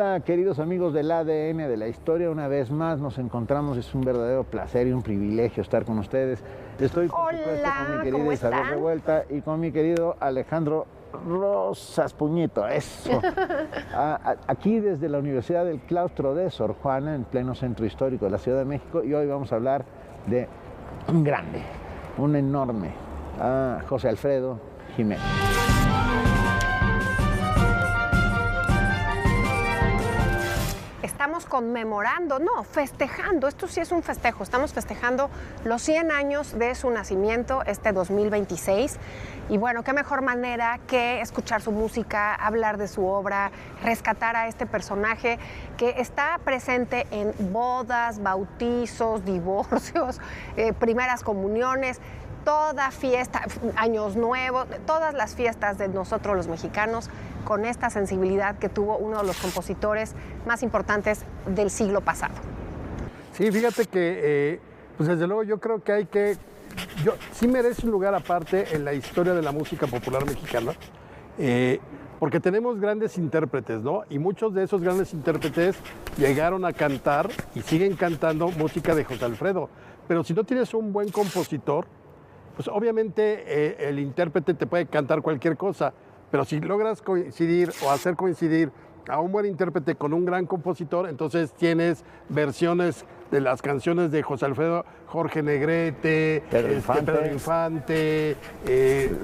Hola, queridos amigos del ADN de la historia, una vez más nos encontramos, es un verdadero placer y un privilegio estar con ustedes. Estoy, por supuesto, con mi querida Isabel Revuelta y con mi querido Alejandro Rosas Puñito, eso. Aquí desde la Universidad del Claustro de Sor Juana, en pleno centro histórico de la Ciudad de México, y hoy vamos a hablar de un grande, un enorme, José Alfredo Jiménez. Estamos conmemorando, no, festejando, esto sí es un festejo, estamos festejando los 100 años de su nacimiento, este 2026, y bueno, qué mejor manera que escuchar su música, hablar de su obra, rescatar a este personaje que está presente en bodas, bautizos, divorcios, primeras comuniones, toda fiesta, años nuevos, todas las fiestas de nosotros los mexicanos, con esta sensibilidad que tuvo uno de los compositores más importantes del siglo pasado. Sí, fíjate que, pues desde luego yo creo que sí merece un lugar aparte en la historia de la música popular mexicana, porque tenemos grandes intérpretes, ¿no? Y muchos de esos grandes intérpretes llegaron a cantar y siguen cantando música de José Alfredo. Pero si no tienes un buen compositor, pues obviamente el intérprete te puede cantar cualquier cosa, pero si logras coincidir o hacer coincidir a un buen intérprete con un gran compositor, entonces tienes versiones de las canciones de José Alfredo, Jorge Negrete, Pedro Infante,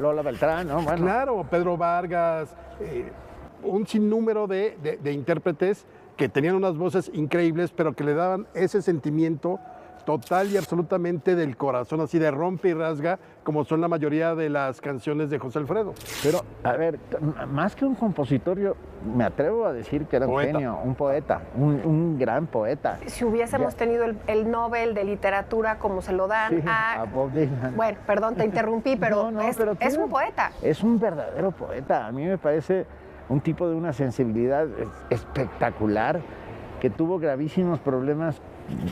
Lola Beltrán, ¿no? Bueno. Claro, Pedro Vargas, un sinnúmero de intérpretes que tenían unas voces increíbles, pero que le daban ese sentimiento total y absolutamente del corazón, así de rompe y rasga, como son la mayoría de las canciones de José Alfredo. Pero, a ver, más que un compositor, yo me atrevo a decir que era un genio, un poeta, un gran poeta. Si hubiésemos tenido el Nobel de Literatura como se lo dan a Bob Dylan. Bueno, perdón, te interrumpí, pero, es un poeta. Es un verdadero poeta. A mí me parece un tipo de una sensibilidad espectacular, que tuvo gravísimos problemas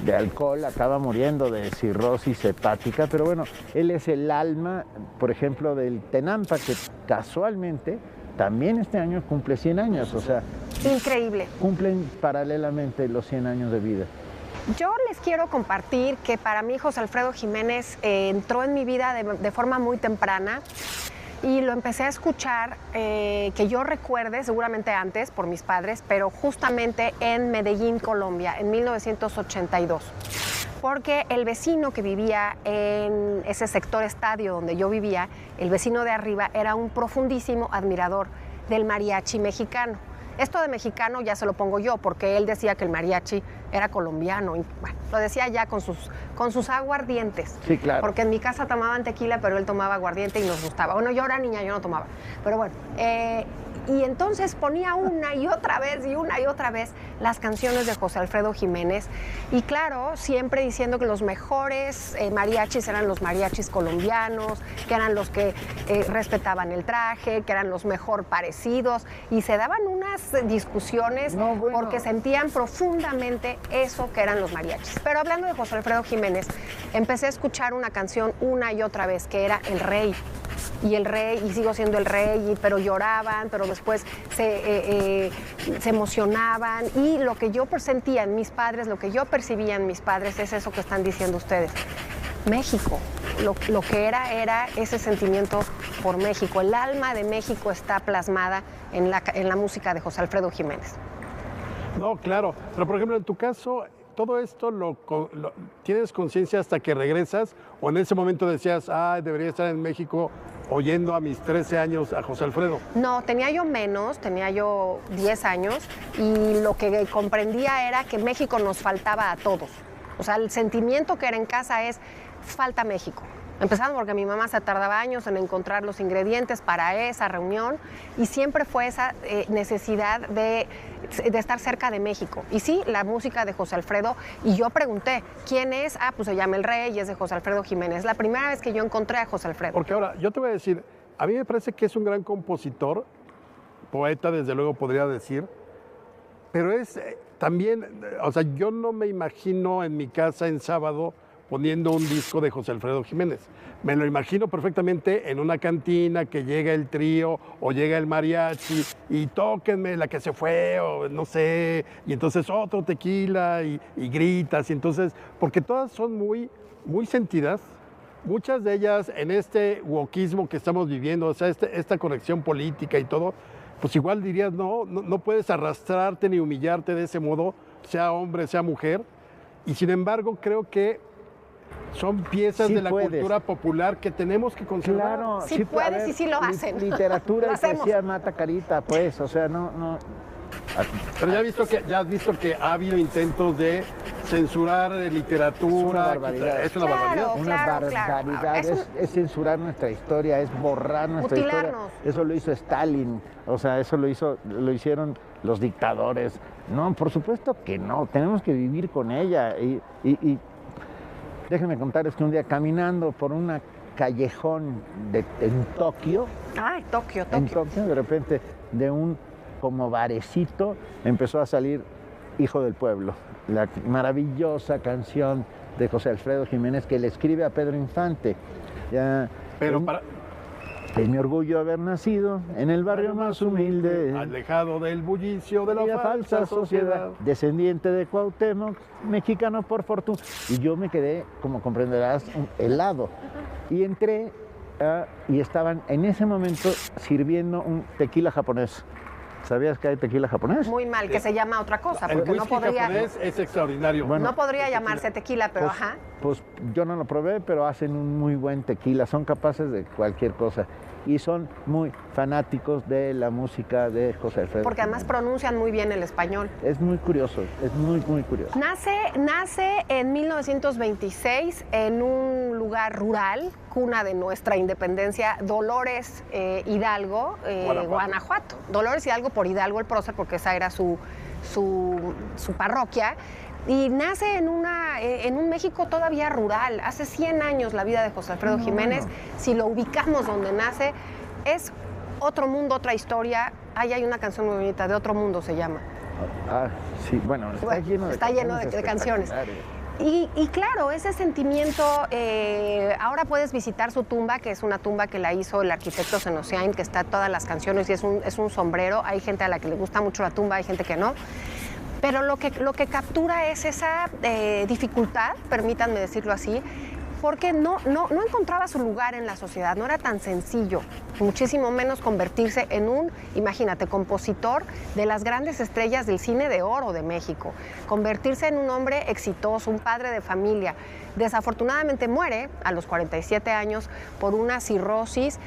de alcohol, acaba muriendo de cirrosis hepática, pero bueno, él es el alma, por ejemplo, del Tenampa, que casualmente también este año cumple 100 años, o sea... Increíble. Cumplen paralelamente los 100 años de vida. Yo les quiero compartir que para mí José Alfredo Jiménez entró en mi vida de forma muy temprana, y lo empecé a escuchar, que yo recuerde, seguramente antes, por mis padres, pero justamente en Medellín, Colombia, en 1982. Porque el vecino que vivía en ese sector estadio donde yo vivía, el vecino de arriba, era un profundísimo admirador del mariachi mexicano. Esto de mexicano ya se lo pongo yo, porque él decía que el mariachi era colombiano. Y, bueno, lo decía ya con sus aguardientes. Sí, claro. Porque en mi casa tomaban tequila, pero él tomaba aguardiente y nos gustaba. Bueno, yo era niña, yo no tomaba. Pero bueno, y entonces ponía una y otra vez las canciones de José Alfredo Jiménez. Y claro, siempre diciendo que los mejores mariachis eran los mariachis colombianos, que eran los que respetaban el traje, que eran los mejor parecidos. Y se daban unas discusiones porque sentían profundamente eso que eran los mariachis. Pero hablando de José Alfredo Jiménez, empecé a escuchar una canción una y otra vez, que era El Rey. Y el rey, y sigo siendo el rey, pero lloraban, pero después se emocionaban. Y lo que yo sentía en mis padres, lo que yo percibía en mis padres, es eso que están diciendo ustedes. México, lo que era ese sentimiento por México. El alma de México está plasmada en la música de José Alfredo Jiménez. No, claro, pero por ejemplo, en tu caso, ¿todo esto tienes conciencia hasta que regresas? ¿O en ese momento decías, debería estar en México oyendo a mis 13 años a José Alfredo? No, tenía yo 10 años, y lo que comprendía era que México nos faltaba a todos. O sea, el sentimiento que era en casa es, falta México. Empezando porque mi mamá se tardaba años en encontrar los ingredientes para esa reunión, y siempre fue esa necesidad de estar cerca de México. Y sí, la música de José Alfredo, y yo pregunté, ¿quién es? Pues se llama El Rey y es de José Alfredo Jiménez. La primera vez que yo encontré a José Alfredo. Porque ahora, yo te voy a decir, a mí me parece que es un gran compositor, poeta desde luego podría decir, pero es también, o sea, yo no me imagino en mi casa en sábado poniendo un disco de José Alfredo Jiménez. Me lo imagino perfectamente en una cantina que llega el trío o llega el mariachi y tóquenme la que se fue o no sé, y entonces otro tequila y gritas, y entonces, porque todas son muy, muy sentidas. Muchas de ellas en este wokismo que estamos viviendo, o sea, esta conexión política y todo, pues igual dirías, no puedes arrastrarte ni humillarte de ese modo, sea hombre, sea mujer. Y sin embargo, creo que son piezas Sí de la puedes. cultura popular que tenemos que conservar. Claro, Sí puedes a ver, y sí lo hacen. Literatura Lo y hacemos. poesía mata carita, pues, o sea, no. Pero ya has visto que ha habido intentos de censurar literatura. Es una barbaridad. Es una Claro. barbaridad. Una barbaridad, es censurar nuestra historia, es borrar nuestra historia. Mutilarnos. Eso lo hizo Stalin, o sea, eso lo hicieron los dictadores. No, por supuesto que no, tenemos que vivir con ella. Y déjenme contarles que un día caminando por una callejón en Tokio, Ay, Tokio. de repente de un como barecito empezó a salir Hijo del Pueblo, la maravillosa canción de José Alfredo Jiménez que le escribe a Pedro Infante. Ya, Pero es mi orgullo haber nacido en el barrio más humilde, alejado del bullicio de y la falsa sociedad. descendiente de Cuauhtémoc, mexicano por fortuna. Y yo me quedé, como comprenderás, helado. Y entré y estaban en ese momento sirviendo un tequila japonés. ¿Sabías que hay tequila japonés? Muy mal, que se llama otra cosa, El porque no whisky podría, japonés es extraordinario. Bueno, no podría llamarse tequila, pero Pues, ajá. pues yo no lo probé, pero hacen un muy buen tequila, son capaces de cualquier cosa y son muy fanáticos de la música de José Alfredo. Porque además Jiménez. pronuncian muy bien el español. Es muy curioso, es muy, muy curioso. Nace en 1926 en un lugar rural, cuna de nuestra independencia, Dolores Hidalgo, Guanajuato. Dolores Hidalgo por Hidalgo el prócer, porque esa era su parroquia. Y nace en un México todavía rural. Hace 100 años la vida de José Alfredo Jiménez, si lo ubicamos donde nace, es otro mundo, otra historia. Ahí hay una canción muy bonita, De Otro Mundo se llama. Ah, sí, bueno, está Bueno, lleno de está lleno de canciones. espectaculares. Y claro, ese sentimiento, ahora puedes visitar su tumba, que es una tumba que la hizo el arquitecto Senosiain, que está todas las canciones y es un sombrero. Hay gente a la que le gusta mucho la tumba, hay gente que no. Pero lo que captura es esa dificultad, permítanme decirlo así, porque no encontraba su lugar en la sociedad, no era tan sencillo, muchísimo menos convertirse en un, imagínate, compositor de las grandes estrellas del cine de oro de México, convertirse en un hombre exitoso, un padre de familia. Desafortunadamente muere a los 47 años por una cirrosis,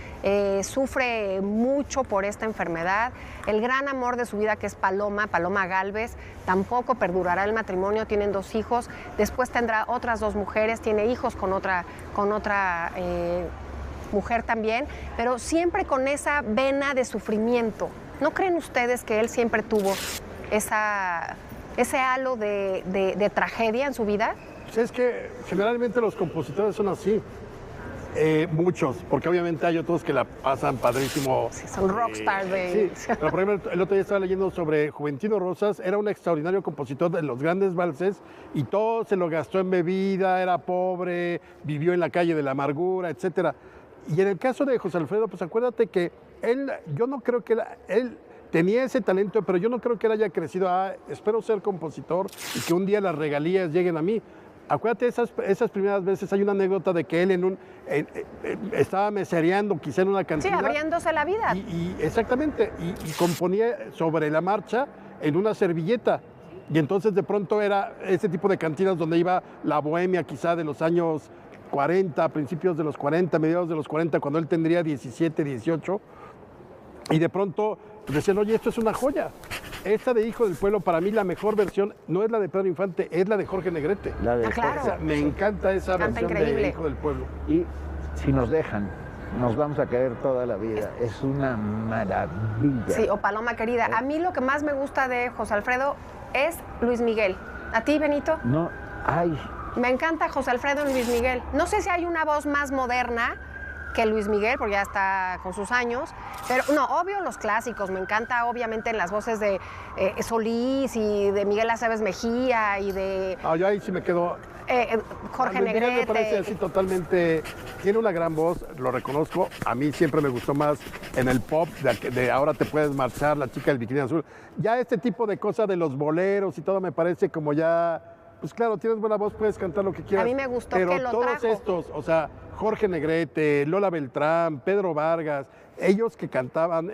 sufre mucho por esta enfermedad. El gran amor de su vida, que es Paloma Gálvez, tampoco perdurará el matrimonio, tienen 2 hijos, después tendrá otras 2 mujeres, tiene hijos con otra mujer también, pero siempre con esa vena de sufrimiento. ¿No creen ustedes que él siempre tuvo ese halo de tragedia en su vida? Pues es que generalmente los compositores son así. Muchos, porque obviamente hay otros que la pasan padrísimo. Sí, son rockstars de... Sí, pero por ejemplo, el otro día estaba leyendo sobre Juventino Rosas, era un extraordinario compositor de los grandes valses y todo se lo gastó en bebida, era pobre, vivió en la calle de la amargura, etcétera. Y en el caso de José Alfredo, pues acuérdate que yo no creo que él tenía ese talento, pero yo no creo que él haya crecido espero ser compositor y que un día las regalías lleguen a mí. Acuérdate, esas primeras veces hay una anécdota de que él estaba mesereando quizá en una Sí, cantina. abriéndose la vida. Exactamente, y componía sobre la marcha en una servilleta. Y entonces de pronto era ese tipo de cantinas donde iba la bohemia quizá de los años 40, principios de los 40, mediados de los 40, cuando él tendría 17, 18. Y de pronto decían, oye, esto es una joya. Esta de Hijo del Pueblo, para mí la mejor versión no es la de Pedro Infante, es la de Jorge Negrete. La de claro. O sea, me encanta esa Canta versión increíble. de Hijo del Pueblo. Y si nos dejan, nos vamos a caer toda la vida. Es una maravilla. Sí, o Paloma querida. A mí lo que más me gusta de José Alfredo es Luis Miguel. ¿A ti, Benito? No, ay, Me encanta José Alfredo en Luis Miguel. No sé si hay una voz más moderna que Luis Miguel, porque ya está con sus años, pero no, obvio los clásicos, me encanta obviamente en las voces de Solís y de Miguel Aceves Mejía y de... Yo ahí sí me quedo Jorge A Luis Miguel me parece Negrete. así totalmente, tiene una gran voz, lo reconozco. A mí siempre me gustó más en el pop, de Ahora te puedes marchar, La chica del bikini azul. Ya este tipo de cosas de los boleros y todo me parece como ya, pues claro, tienes buena voz, puedes cantar lo que quieras. A mí me gustó pero que lo todos trajo. estos, o sea, Jorge Negrete, Lola Beltrán, Pedro Vargas, ellos que cantaban,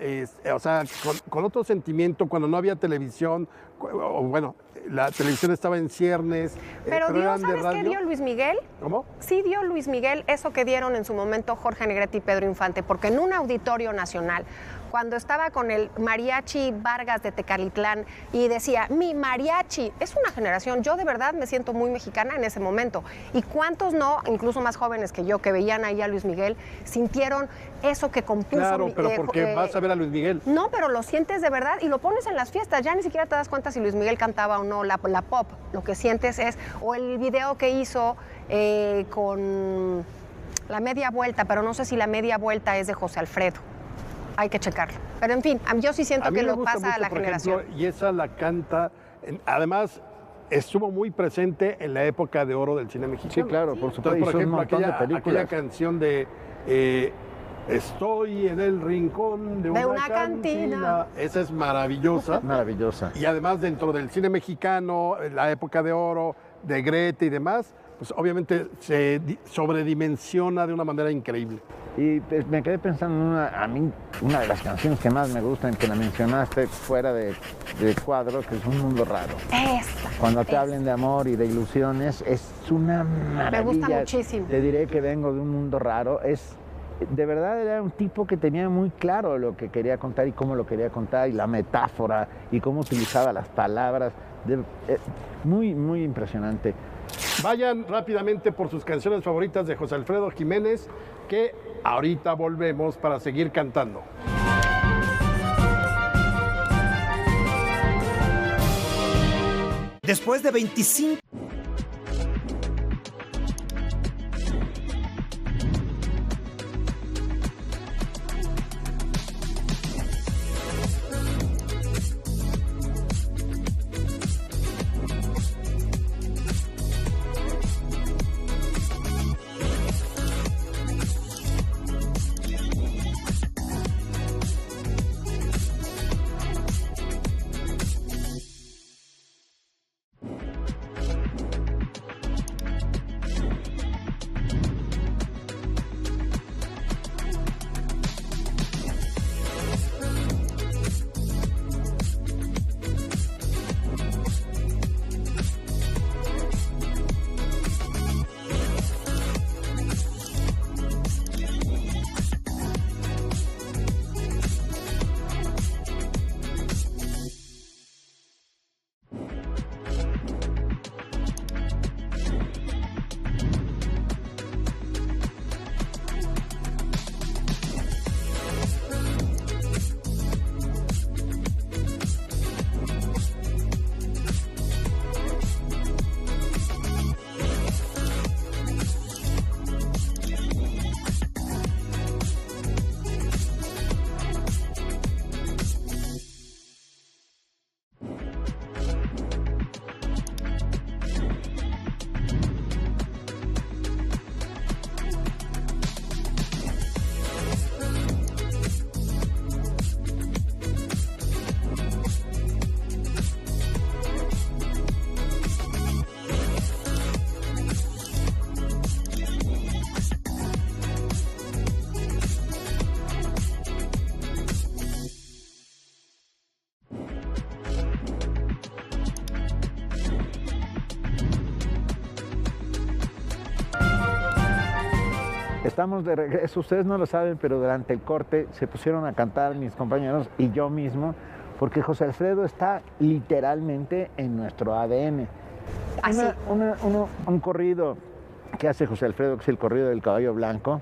o sea, con otro sentimiento, cuando no había televisión, o bueno, la televisión estaba en ciernes. Pero dio, eran de ¿sabes qué radio. dio Luis Miguel? ¿Cómo? Sí dio Luis Miguel eso que dieron en su momento Jorge Negrete y Pedro Infante, porque en un auditorio nacional, cuando estaba con el mariachi Vargas de Tecalitlán y decía, mi mariachi, es una generación, yo de verdad me siento muy mexicana en ese momento. Y cuántos no, incluso más jóvenes que yo, que veían ahí a Luis Miguel, sintieron eso que compuso. Claro, pero porque vas a ver a Luis Miguel. No, pero lo sientes de verdad y lo pones en las fiestas, ya ni siquiera te das cuenta si Luis Miguel cantaba o no la pop, lo que sientes es, o el video que hizo con La Media Vuelta, pero no sé si La Media Vuelta es de José Alfredo. Hay que checarlo. Pero en fin, yo sí siento A mí que me lo gusta pasa mucho, a la por generación. ejemplo, y esa la canta, además estuvo muy presente en la época de oro del cine mexicano. Sí, claro, por supuesto. Entonces, por Hizo un ejemplo, montón de aquella películas. canción de Estoy en el rincón de una cantina. Esa es maravillosa. Maravillosa. Y además dentro del cine mexicano, la época de oro, de Grete y demás, pues obviamente se sobredimensiona de una manera increíble. Y pues, me quedé pensando en a mí, una de las canciones que más me gustan, que la mencionaste fuera de cuadro, que es Un Mundo Raro. Cuando te hablen de amor y de ilusiones, es una maravilla. Me gusta muchísimo. Te diré que vengo de un mundo raro. De verdad era un tipo que tenía muy claro lo que quería contar y cómo lo quería contar, y la metáfora, y cómo utilizaba las palabras. Muy, muy impresionante. Vayan rápidamente por sus canciones favoritas de José Alfredo Jiménez, que ahorita volvemos para seguir cantando. Después de 25... Estamos de regreso, ustedes no lo saben, pero durante el corte se pusieron a cantar mis compañeros y yo mismo, porque José Alfredo está literalmente en nuestro ADN. Así. Un corrido que hace José Alfredo, que es el corrido del caballo blanco,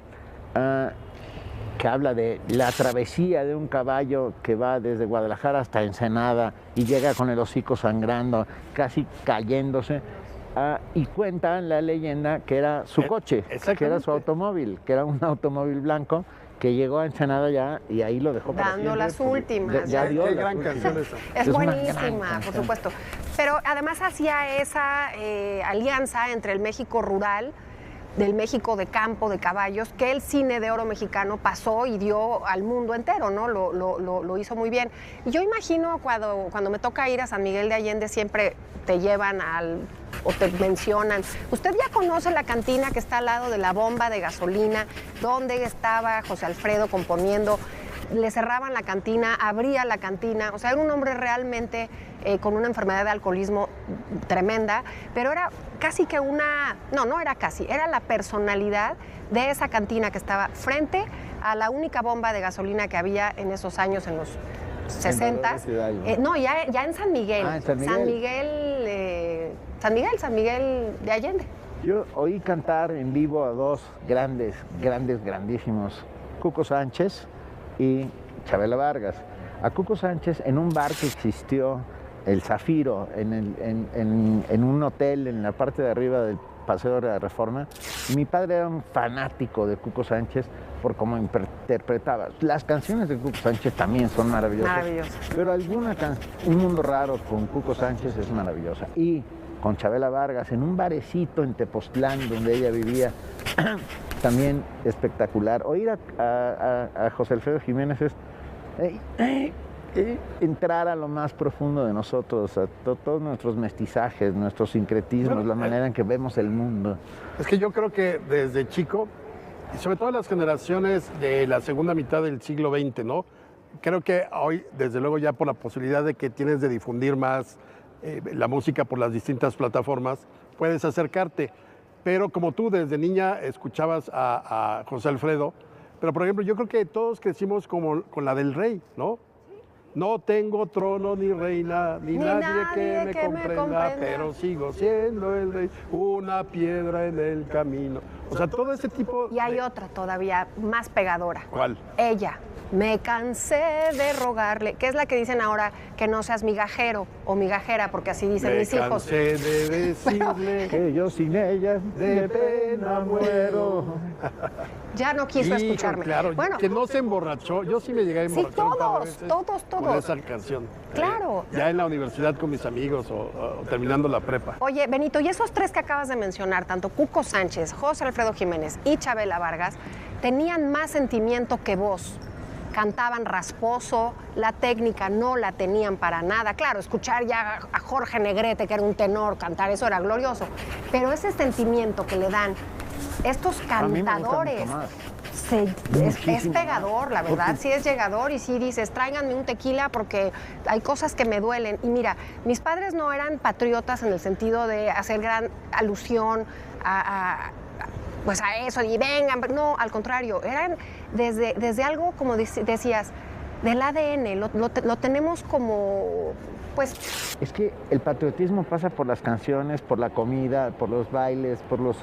que habla de la travesía de un caballo que va desde Guadalajara hasta Ensenada y llega con el hocico sangrando, casi cayéndose. Y cuentan la leyenda que era su coche, que era su automóvil, que era un automóvil blanco que llegó a Ensenada ya y ahí lo dejó para Dando siempre, las porque últimas. ya dio Qué las gran últimas. canción esa. Es una gran buenísima, por canción. supuesto. pero además hacía esa alianza entre el México rural, del México de campo, de caballos, que el cine de oro mexicano pasó y dio al mundo entero, ¿no? Lo hizo muy bien. Y yo imagino cuando me toca ir a San Miguel de Allende, siempre te llevan o te mencionan. Usted ya conoce la cantina que está al lado de la bomba de gasolina, donde estaba José Alfredo componiendo. Le cerraban la cantina, abría la cantina, o sea, era un hombre realmente con una enfermedad de alcoholismo tremenda, pero era casi que no era casi, era la personalidad de esa cantina que estaba frente a la única bomba de gasolina que había en esos años, en los 60. No, ya en San Miguel. Ah, en San Miguel. San Miguel de Allende. Yo oí cantar en vivo a dos grandísimos, Cuco Sánchez y Chabela Vargas. A Cuco Sánchez en un bar que existió, el Zafiro, en un hotel en la parte de arriba del Paseo de la Reforma. Y mi padre era un fanático de Cuco Sánchez por cómo interpretaba. Las canciones de Cuco Sánchez también son maravillosas. Pero Un Mundo Raro con Cuco Sánchez es maravillosa. Y con Chabela Vargas en un barecito en Tepoztlán donde ella vivía, también espectacular. Oír a José Alfredo Jiménez es entrar a lo más profundo de nosotros, a todos nuestros mestizajes, nuestros sincretismos, la manera en que vemos el mundo. Es que yo creo que desde chico, y sobre todo las generaciones de la segunda mitad del siglo XX, ¿no? Creo que hoy, desde luego, ya por la posibilidad de que tienes de difundir más la música por las distintas plataformas, puedes acercarte. Pero como tú desde niña escuchabas a José Alfredo, pero por ejemplo yo creo que todos crecimos con la del rey, ¿no? No tengo trono ni reina, ni nadie que me comprenda, pero sigo siendo el rey, una piedra en el camino. O sea, todo ese tipo... Y hay otra todavía más pegadora. ¿Cuál? Ella. Me cansé de rogarle, que es la que dicen ahora, que no seas migajero o migajera, porque así dicen mis hijos. Me cansé de decirle que yo sin ella de pena muero. Ya no quiso escucharme. Claro, bueno, que no se emborrachó. Yo sí me llegué a emborrachar. Sí, todos. Con esa canción. Claro. Ya en la universidad con mis amigos o terminando la prepa. Oye, Benito, y esos tres que acabas de mencionar, tanto Cuco Sánchez, José Alfredo Jiménez y Chabela Vargas, tenían más sentimiento que vos. Cantaban rasposo, la técnica no la tenían para nada. Claro, escuchar ya a Jorge Negrete, que era un tenor, cantar eso era glorioso. Pero ese sentimiento que le dan estos cantadores es pegador, la verdad. Sí es llegador y sí dices, tráiganme un tequila porque hay cosas que me duelen. Y mira, mis padres no eran patriotas en el sentido de hacer gran alusión pues a eso, y vengan, no, al contrario, eran desde algo, como decías, del ADN, lo tenemos como, pues... Es que el patriotismo pasa por las canciones, por la comida, por los bailes, por los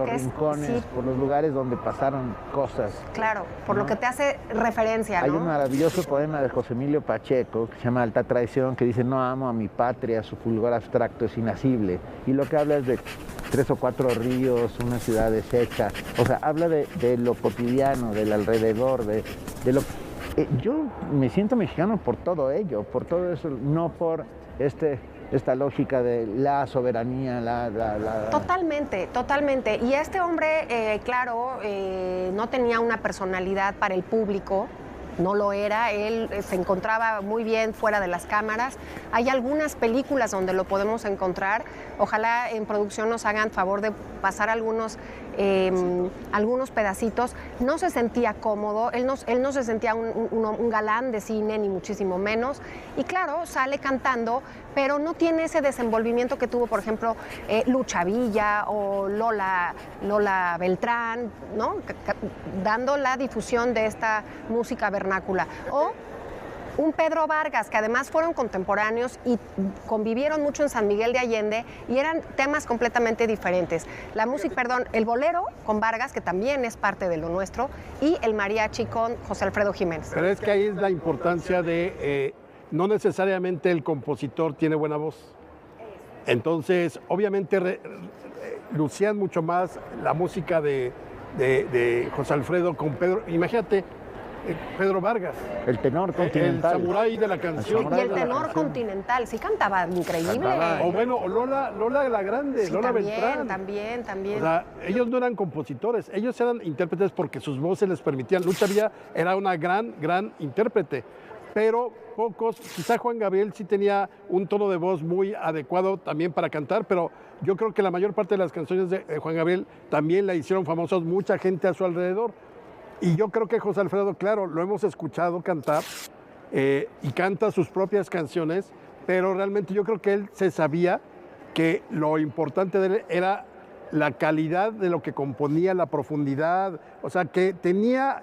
rincones, sí, por los lugares donde pasaron cosas. Claro, por lo que te hace referencia, ¿no? Hay un maravilloso poema de José Emilio Pacheco que se llama Alta Traición, que dice: no amo a mi patria, su fulgor abstracto es inacible. Y lo que habla es de 3 o 4 ríos, una ciudad deshecha. O sea, habla de lo cotidiano, del alrededor, de lo... yo me siento mexicano por todo ello, por todo eso, no por esta lógica de la soberanía, Totalmente, totalmente. Y este hombre, claro, no tenía una personalidad para el público, no lo era, él se encontraba muy bien fuera de las cámaras. Hay algunas películas donde lo podemos encontrar, ojalá en producción nos hagan favor de pasar algunos pedacitos. No se sentía cómodo, él no se sentía un galán de cine, ni muchísimo menos. Y claro, sale cantando, pero no tiene ese desenvolvimiento que tuvo, por ejemplo, Lucha Villa o Lola Beltrán, ¿no? Dando la difusión de esta música vernácula. O un Pedro Vargas, que además fueron contemporáneos y convivieron mucho en San Miguel de Allende y eran temas completamente diferentes. El bolero con Vargas, que también es parte de lo nuestro, y el mariachi con José Alfredo Jiménez. Pero es que ahí es la importancia de no necesariamente el compositor tiene buena voz. Entonces, obviamente lucían mucho más la música de José Alfredo con Pedro. Imagínate, Pedro Vargas. El tenor El continental. samurái de la canción. Y el tenor continental, sí cantaba increíble. O bueno, Lola la Grande, Sí, Lola también, Beltrán. también. O sea, ellos no eran compositores, ellos eran intérpretes porque sus voces les permitían. Lucha Villa era una gran intérprete, pero pocos, quizá Juan Gabriel sí tenía un tono de voz muy adecuado también para cantar, pero yo creo que la mayor parte de las canciones de Juan Gabriel también la hicieron famosos mucha gente a su alrededor. Y yo creo que José Alfredo, claro, lo hemos escuchado cantar y canta sus propias canciones, pero realmente yo creo que él se sabía que lo importante de él era la calidad de lo que componía, la profundidad, o sea, que tenía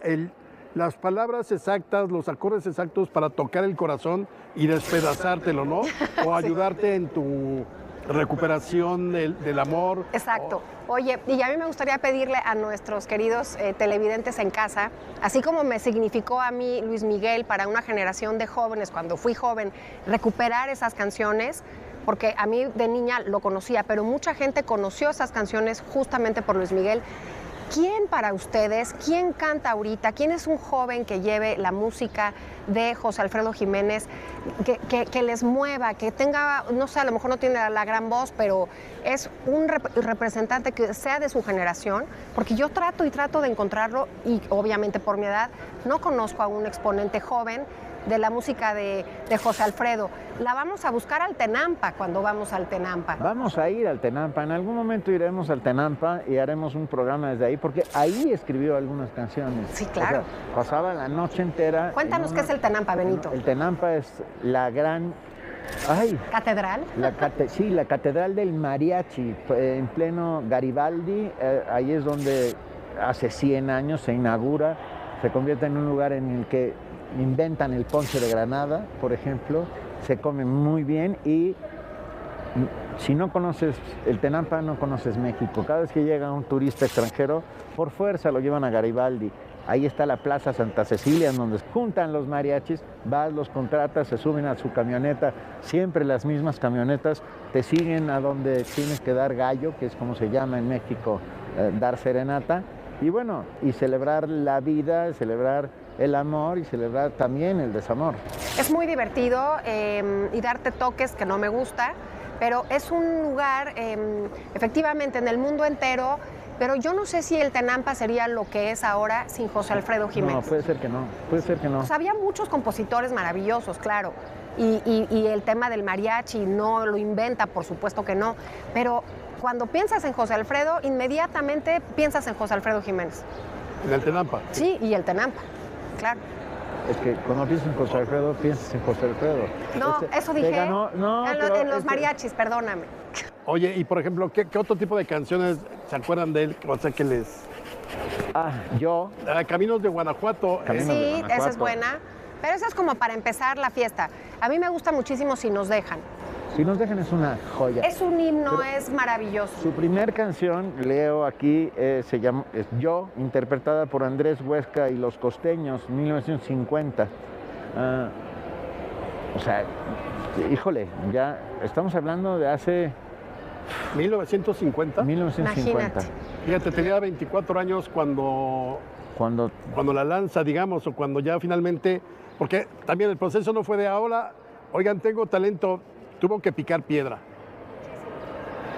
las palabras exactas, los acordes exactos para tocar el corazón y despedazártelo, ¿no? O ayudarte en tu recuperación del amor. Exacto. Oye, y a mí me gustaría pedirle a nuestros queridos televidentes en casa, así como me significó a mí Luis Miguel para una generación de jóvenes cuando fui joven, recuperar esas canciones, porque a mí de niña lo conocía, pero mucha gente conoció esas canciones justamente por Luis Miguel. ¿Quién para ustedes, quién canta ahorita, quién es un joven que lleve la música de José Alfredo Jiménez, que les mueva, que tenga, no sé, a lo mejor no tiene la gran voz, pero es un representante que sea de su generación? Porque yo trato de encontrarlo y obviamente por mi edad no conozco a un exponente joven de la música de José Alfredo. La vamos a buscar al Tenampa cuando vamos al Tenampa. Vamos a ir al Tenampa, en algún momento iremos al Tenampa y haremos un programa desde ahí, porque ahí escribió algunas canciones. Sí, claro. O sea, pasaba la noche entera. Cuéntanos qué es el Tenampa, Benito. El Tenampa es la gran... ¡Ay! ¿Catedral? Sí, la Catedral del Mariachi, en pleno Garibaldi, ahí es donde hace 100 años se inaugura, se convierte en un lugar en el que inventan el ponche de Granada, por ejemplo, se come muy bien y si no conoces el Tenampa, no conoces México. Cada vez que llega un turista extranjero, por fuerza lo llevan a Garibaldi. Ahí está la Plaza Santa Cecilia, en donde juntan los mariachis, vas, los contratas, se suben a su camioneta, siempre las mismas camionetas, te siguen a donde tienes que dar gallo, que es como se llama en México, dar serenata, y bueno, y celebrar la vida, celebrar el amor y celebrar también el desamor. Es muy divertido y darte toques que no me gusta, pero es un lugar efectivamente en el mundo entero, pero yo no sé si el Tenampa sería lo que es ahora sin José Alfredo Jiménez. No, puede ser que no, puede ser que no. Pues había muchos compositores maravillosos, claro, y el tema del mariachi no lo inventa, por supuesto que no, pero cuando piensas en José Alfredo, inmediatamente piensas en José Alfredo Jiménez. En el Tenampa. Sí, y el Tenampa, claro. Es que cuando piensas en José Alfredo, piensas en José Alfredo. No, eso dije. No, en los mariachis, perdóname. Oye, y por ejemplo, ¿qué otro tipo de canciones se acuerdan de él? O sea, que les... yo... Caminos de Guanajuato. Caminos de Sí, Guanajuato. esa es buena, pero esa es como para empezar la fiesta. A mí me gusta muchísimo Si nos dejan. Si nos dejan es una joya. Es un himno, Pero es maravilloso. su primer canción, leo aquí, se llama Yo, interpretada por Andrés Huesca y Los Costeños, 1950. O sea, híjole, ya estamos hablando de hace... 1950. 1950. Imagínate. Fíjate, tenía 24 años cuando la lanza, digamos, o cuando ya finalmente, porque también el proceso no fue de ahora, oigan, tengo talento, tuvo que picar piedra.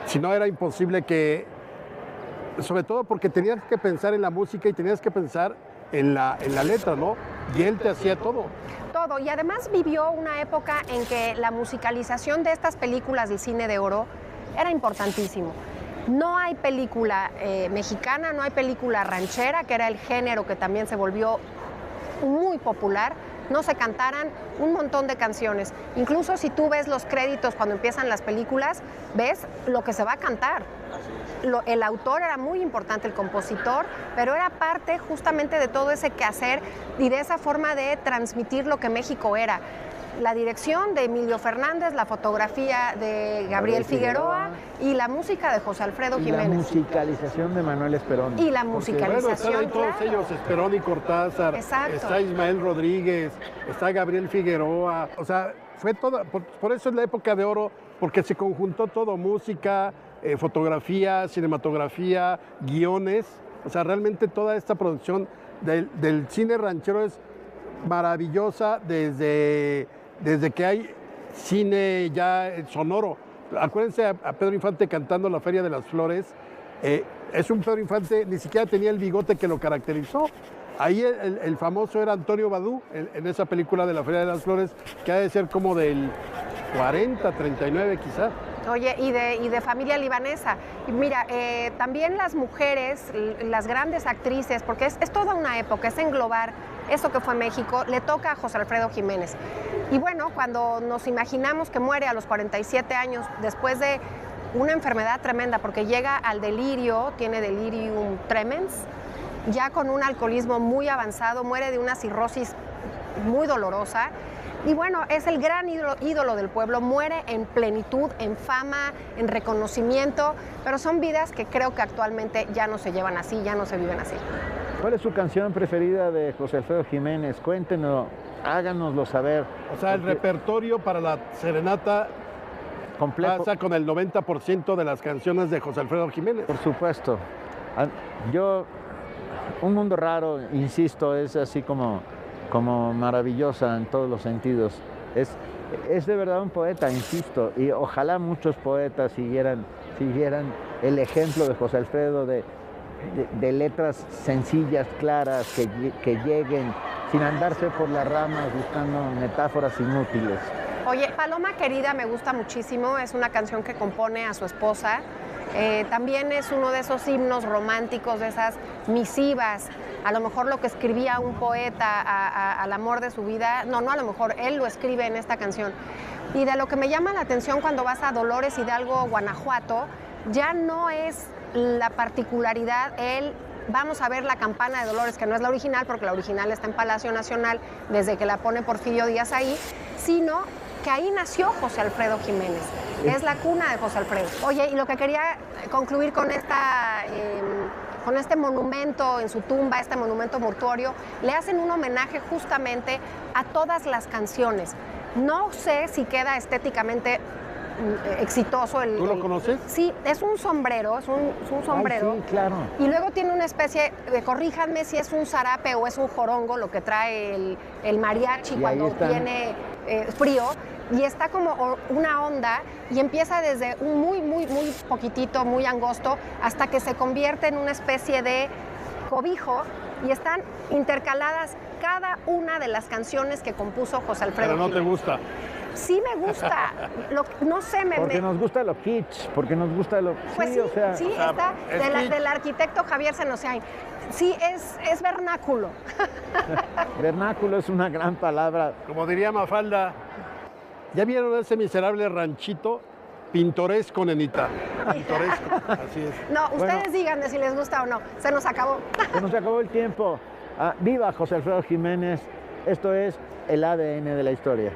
Si no, era imposible que, sobre todo porque tenías que pensar en la música y tenías que pensar en la letra, ¿no? Y él te hacía todo. Todo, y además vivió una época en que la musicalización de estas películas del cine de oro era importantísimo. No hay película mexicana, no hay película ranchera, que era el género que también se volvió muy popular, no se cantaran un montón de canciones. Incluso si tú ves los créditos cuando empiezan las películas, ves lo que se va a cantar. El autor era muy importante, el compositor, pero era parte justamente de todo ese quehacer y de esa forma de transmitir lo que México era. La dirección de Emilio Fernández, la fotografía de Gabriel Figueroa y la música de José Alfredo Jiménez. La musicalización de Manuel Esperón. Y la Bueno, musicalización, están ahí todos claro. ellos, Esperón y Cortázar, Exacto. está Ismael Rodríguez, está Gabriel Figueroa, o sea, fue toda, por eso es la época de oro, porque se conjuntó todo, música, fotografía, cinematografía, guiones, o sea, realmente toda esta producción del cine ranchero es maravillosa desde que hay cine ya sonoro. Acuérdense a Pedro Infante cantando La Feria de las Flores. Es un Pedro Infante, ni siquiera tenía el bigote que lo caracterizó. Ahí el famoso era Antonio Badú, en esa película de La Feria de las Flores, que ha de ser como del 40, 39 quizá. Oye, y de familia libanesa. Y mira, también las mujeres, las grandes actrices, porque es toda una época, es englobar eso que fue México, le toca a José Alfredo Jiménez. Y bueno, cuando nos imaginamos que muere a los 47 años, después de una enfermedad tremenda, porque llega al delirio, tiene delirium tremens, ya con un alcoholismo muy avanzado, muere de una cirrosis muy dolorosa. Y bueno, es el gran ídolo del pueblo, muere en plenitud, en fama, en reconocimiento, pero son vidas que creo que actualmente ya no se llevan así, ya no se viven así. ¿Cuál es su canción preferida de José Alfredo Jiménez? Cuéntenos, háganoslo saber. O sea, el repertorio para la serenata completo pasa con el 90% de las canciones de José Alfredo Jiménez. Por supuesto. Un mundo raro, insisto, es así como maravillosa en todos los sentidos. Es de verdad un poeta, insisto, y ojalá muchos poetas siguieran el ejemplo de José Alfredo de letras sencillas, claras, que lleguen sin andarse por las ramas buscando metáforas inútiles. Oye, Paloma Querida me gusta muchísimo, es una canción que compone a su esposa. También es uno de esos himnos románticos, de esas misivas, a lo mejor lo que escribía un poeta al amor de su vida, no a lo mejor, él lo escribe en esta canción. Y de lo que me llama la atención cuando vas a Dolores Hidalgo, Guanajuato, ya no es la particularidad, vamos a ver la campana de Dolores, que no es la original, porque la original está en Palacio Nacional desde que la pone Porfirio Díaz ahí, sino que ahí nació José Alfredo Jiménez. Es la cuna de José Alfredo. Oye, y lo que quería concluir con este monumento en su tumba, este monumento mortuorio, le hacen un homenaje justamente a todas las canciones. No sé si queda estéticamente exitoso. ¿Tú lo conoces? Sí, es un sombrero, es un sombrero. Ay, sí, claro. Y luego tiene una especie, corríjanme si es un zarape o es un jorongo, lo que trae el mariachi cuando viene frío. Y está como una onda y empieza desde un muy poquitito, muy angosto, hasta que se convierte en una especie de cobijo y están intercaladas cada una de las canciones que compuso José Alfredo Pero no Jiménez. te gusta. Sí me gusta, no sé, Porque nos gusta lo kitsch, porque nos gusta lo... Pues sí, está kitsch. del arquitecto Javier Senosiain. Sí, es vernáculo. Vernáculo es una gran palabra. Como diría Mafalda, ¿ya vieron ese miserable ranchito? Pintoresco, nenita. Pintoresco, así es. No, ustedes díganme si les gusta o no. Se nos acabó. Se nos acabó el tiempo. ¡Viva José Alfredo Jiménez! Esto es el ADN de la historia.